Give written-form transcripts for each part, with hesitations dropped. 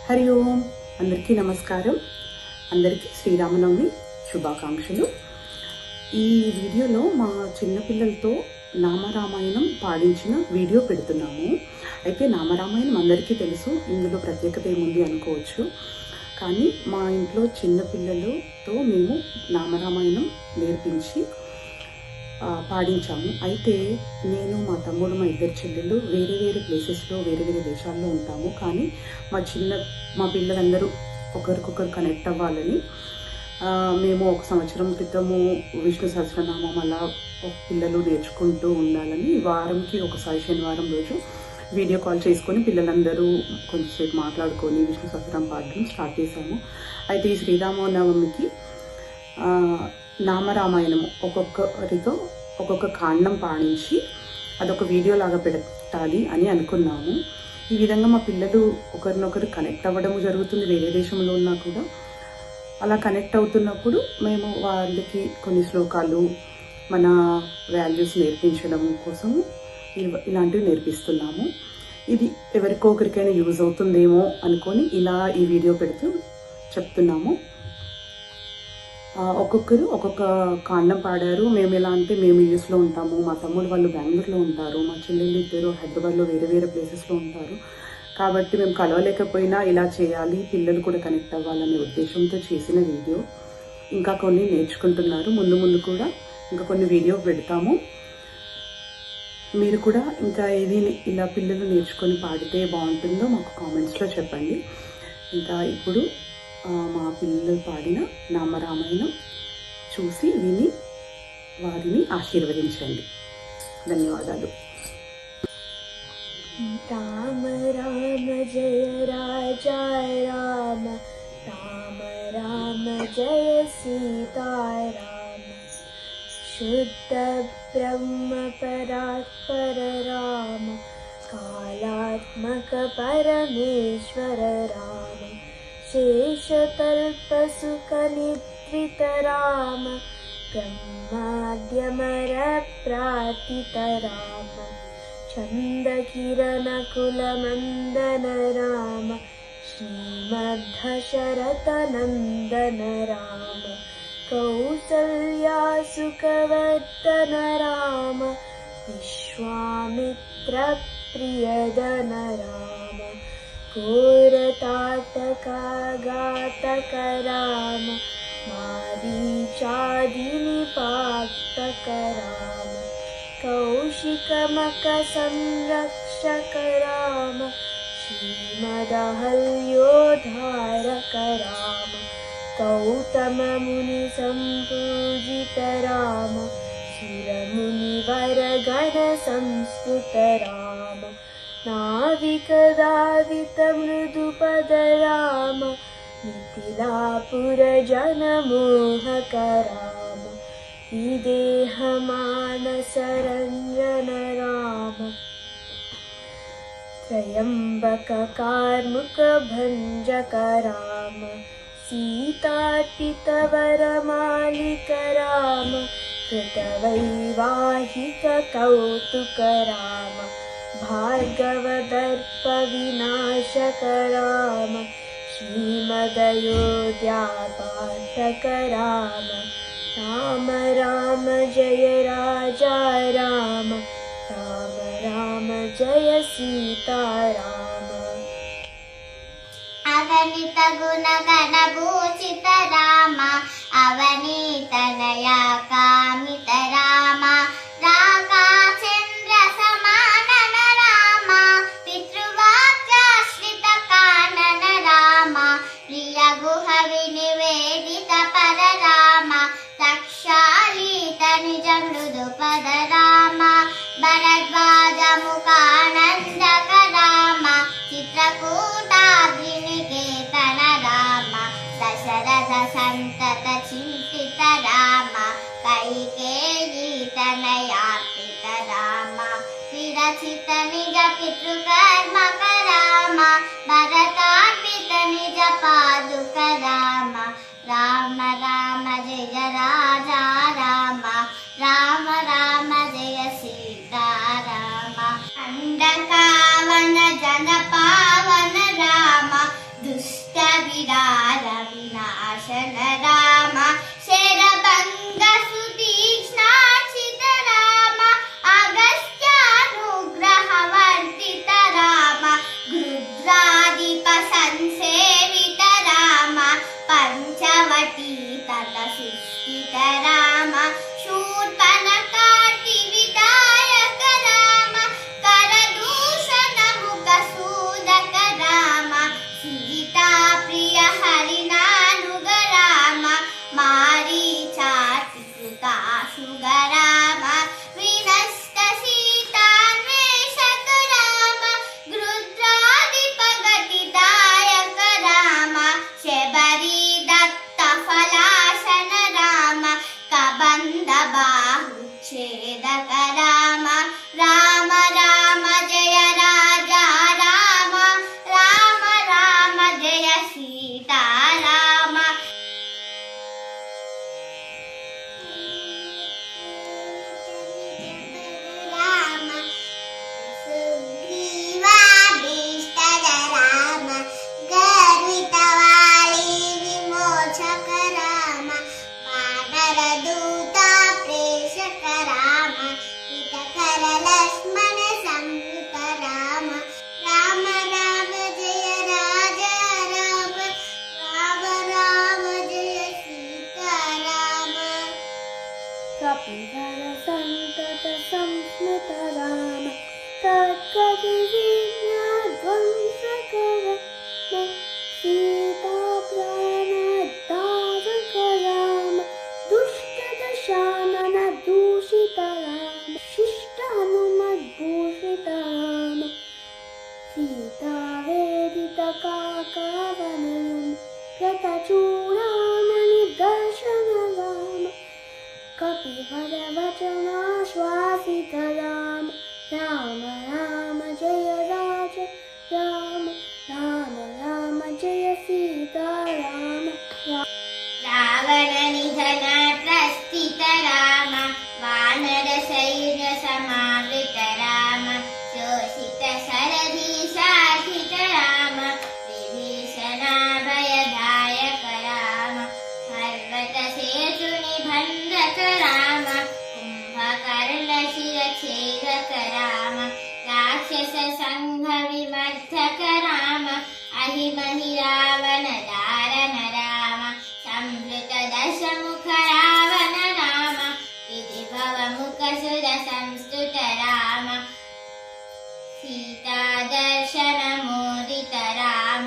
హరి ఓం. అందరికీ నమస్కారం. అందరికీ శ్రీరామనవమి శుభాకాంక్షలు. ఈ వీడియోలో మా చిన్నపిల్లలతో నామరామాయణం పాడించిన వీడియో పెడుతున్నాము. అయితే నామరామాయణం అందరికీ తెలుసు, ఇందులో ప్రత్యేకత ఏముంది అనుకోవచ్చు. కానీ మా ఇంట్లో చిన్నపిల్లలతో మేము నామరామాయణం నేర్పించి పాడించాము. అయితే నేను, మా తమ్ముడు, మా ఇద్దరు చెల్లెళ్ళు వేరే వేరే ప్లేసెస్లో, వేరే వేరే దేశాల్లో ఉంటాము. కానీ మా పిల్లలందరూ ఒకరికొకరు కనెక్ట్ అవ్వాలని మేము 1 సంవత్సరం క్రితము విష్ణు సహస్రనామం అలా పిల్లలు నేర్చుకుంటూ ఉండాలని వారంకి ఒకసారి శనివారం రోజు వీడియో కాల్ చేసుకొని పిల్లలందరూ కొంచెంసేపు మాట్లాడుకొని విష్ణు సహస్రనామం పాడడం స్టార్ట్ చేశాము. అయితే ఈ శ్రీరామనవమికి నామరామాయణము ఒక్కొక్కరితో ఒక్కొక్క కాండం పాడించి అదొక వీడియో లాగా పెట్టాలి అని అనుకున్నాము. ఈ విధంగా మా పిల్లలు ఒకరినొకరు కనెక్ట్ అవ్వడం జరుగుతుంది. వేరే దేశంలో ఉన్నా కూడా అలా కనెక్ట్ అవుతున్నప్పుడు మేము వాళ్ళకి కొన్ని శ్లోకాలు, మన వాల్యూస్ నేర్పించడం కోసము ఇలాంటివి నేర్పిస్తున్నాము. ఇది ఎవరికో ఒకరికైనా యూజ్ అవుతుందేమో అనుకొని ఇలా ఈ వీడియో పెడుతూ చెప్తున్నాము. ఒక్కొక్కరు ఒక్కొక్క కాండం పాడారు. మేము ఎలా అంటే, మేము యూఎస్లో ఉంటాము, మా తమ్ముడు వాళ్ళు బెంగళూరులో ఉంటారు, మా చెల్లెళ్ళు ఇద్దరు హైదరాబాద్లో వేరే వేరే ప్లేసెస్లో ఉంటారు. కాబట్టి మేము కలవలేకపోయినా ఇలా చేయాలి, పిల్లలు కూడా కనెక్ట్ అవ్వాలనే ఉద్దేశంతో చేసిన వీడియో. ఇంకా కొన్ని నేర్చుకుంటున్నారు. ముందు ముందు కూడా ఇంకా కొన్ని వీడియో పెడతాము. మీరు కూడా ఇంకా ఏది ఇలా పిల్లలు నేర్చుకొని పాడితే బాగుంటుందో మాకు కామెంట్స్లో చెప్పండి. ఇంకా ఇప్పుడు మా పిల్లలు పాడిన నామరామాయణం చూసి విని వారిని ఆశీర్వదించండి. ధన్యవాదాలు. రామ రామ జయ రాజా రామ, రామ రామ జయ సీతారామ, శుద్ధ బ్రహ్మ పరాత్పర రామ, కాళాత్మక పరమేశ్వర రామ, శేషతల్ప సుఖ నిద్రిత రామ, బ్రహ్మాద్యమర ప్రార్థిత రామ, చందకిరణ కులమందన రామ, శ్రీమద్ధశరథ నందన రామ, కౌసల్యా సుఖవర్ధన రామ, విశ్వామిత్ర ప్రియదన రామ, ఘోరతాటకాఘాతక రామ, మారీచాదినిపాతక రామ, కౌశికమక సంరక్షక రామ, శ్రీమదహల్యోద్ధారక రామ, గౌతమ ముని సంపూజిత రామ, సురమునివరగణ సంస్కృత రామ, నావికదావిత మృదుపద రామ, మిథిలాపుర జనమోహక రామ, విదేహమానసరంజన రామ, త్రయంబక కార్ముక భంజక రామ, సీతార్పిత వరమాలిక రామ, కృతవైవాహిక కౌతుక రామ, భార్గవదర్ప వినాశక రామ, శ్రీమదయోధ్యా పాఠక రామ, రామ రామ జయ రాజా రామ, రామ రామ జయ సీతారామ. అవనిత గుణగణ భూషిత రామ, అవనీతనయ కామిత రామ, రాకా చంద్ర సమానన రామ, పితృవాక్యాశ్రిత కానన రామ, ప్రియ గుహ వినివేదిత పర రామ, రక్షాళీత నిజ మృదు పద రామ, భరద్వాజ ముఖానందక రామ, చిత్రకూటాగ్నికేతన రామ, దశరథ సంతత చింతిత రామ, కైకే सीतावेदितकाकावनयं कृतचूडामणिदर्शनराम कपिवरवचनाश्वासितराम राम राम जय राज राम राम राम जय सीताराम रावण निधन प्रस्थित राम वानर सैन्य समावृत राम शोषित शरदि शाठित राम विभीषणाभयदायक राम पर्वत सेतु निबन्धक राम कुम्भकर्ण शिरच्छेदक राम राक्षस संघ विमर्दक राम अहिमहि रावण दारण राम संवृत दशमुख रावण राम विधिभव मुख सुर संस्तुत राम सीता दर्शन मोदित राम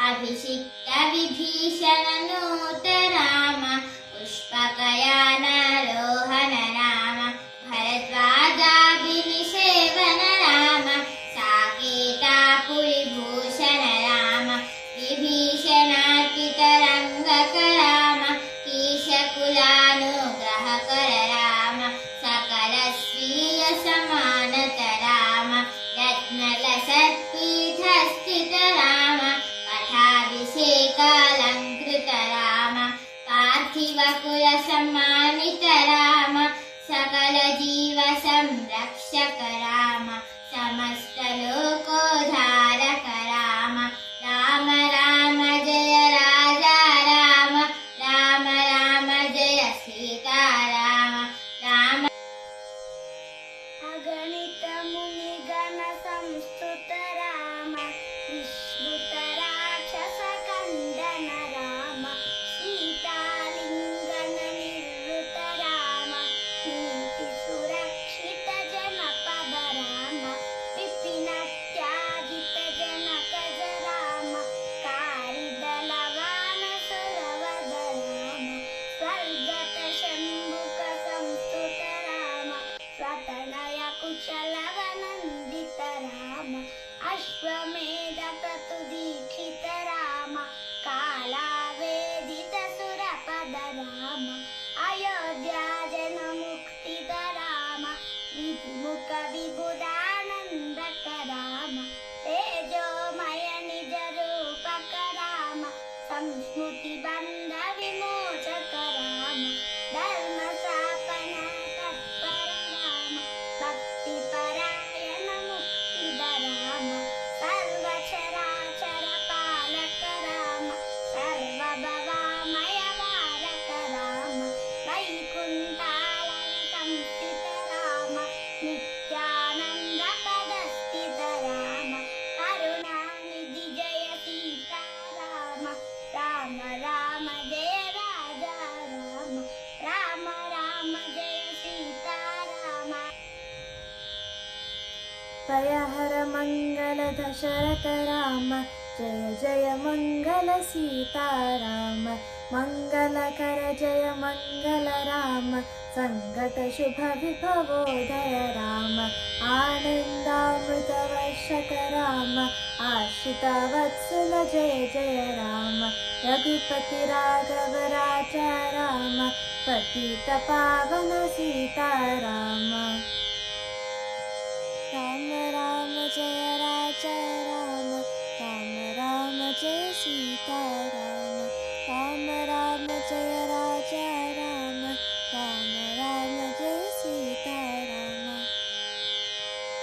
अभिषिक्त विभीषण नूत राम पुष्पकयानारोहण राम भरद्वाजाभिनिषेवन राम साकेतापुरीभूषण राम विभीषणार्पितरङ्गक राम कीशकुलानुग्रहकर राम सकल स्वीय समानत राम रत्नलसत्पीठस्थित राम कथाभिषेकालङ्कृत राम पार्थिवकुल सम्मानित राम सकल जीव संरक्षक राम समस्त लोकोद्धारक राम राम राम जय राजा राम राम राम जय सीता राम राम अगणित मुनिगण संस्तुत राम विश्रुत राक्षस कंदन राम सीतालिंगन निवृत राम नीति सुरक्षित जनपद राम विपिन त्याजित जनकज राम कारिदलवान सुरवद राम स्वर्गत शंभुक संस्तुत राम स्वतनय कुशलवनन्दित राम अश्वमेध क्रतुदीक्षित राम कालावेदित सुरपद राम अयोध्या जन मुक्तिद राम विमुख विबुधानन्दक राम तेजोमय निज रूपक राम संस्मृति बन्ध विमोचक राम धर्म स्थापना तत्पर राम भक्ति परायण मुक्तिद राम सर्वचराचर पालक राम सर्वभवामय वारक राम वैकुण्ठालय संस्थित राम नित्यानन्द पदस्थित राम करुणानिधि जय सीता राम राम राम जय राजा राम राम राम जय सीता राम भयहर मंगल दशरथ राम जय जय मंगल सीता राम मंगलकर जय मंगल राम संकट शुभ विभवोदय राम आनंदामृत वर्षक राम आश्रित वत्सल जय जय राम रघुपति राघव राजा राम पतित पावन सीता राम राम राम जय राजा राम राम राम जय सीता राम राम राम जय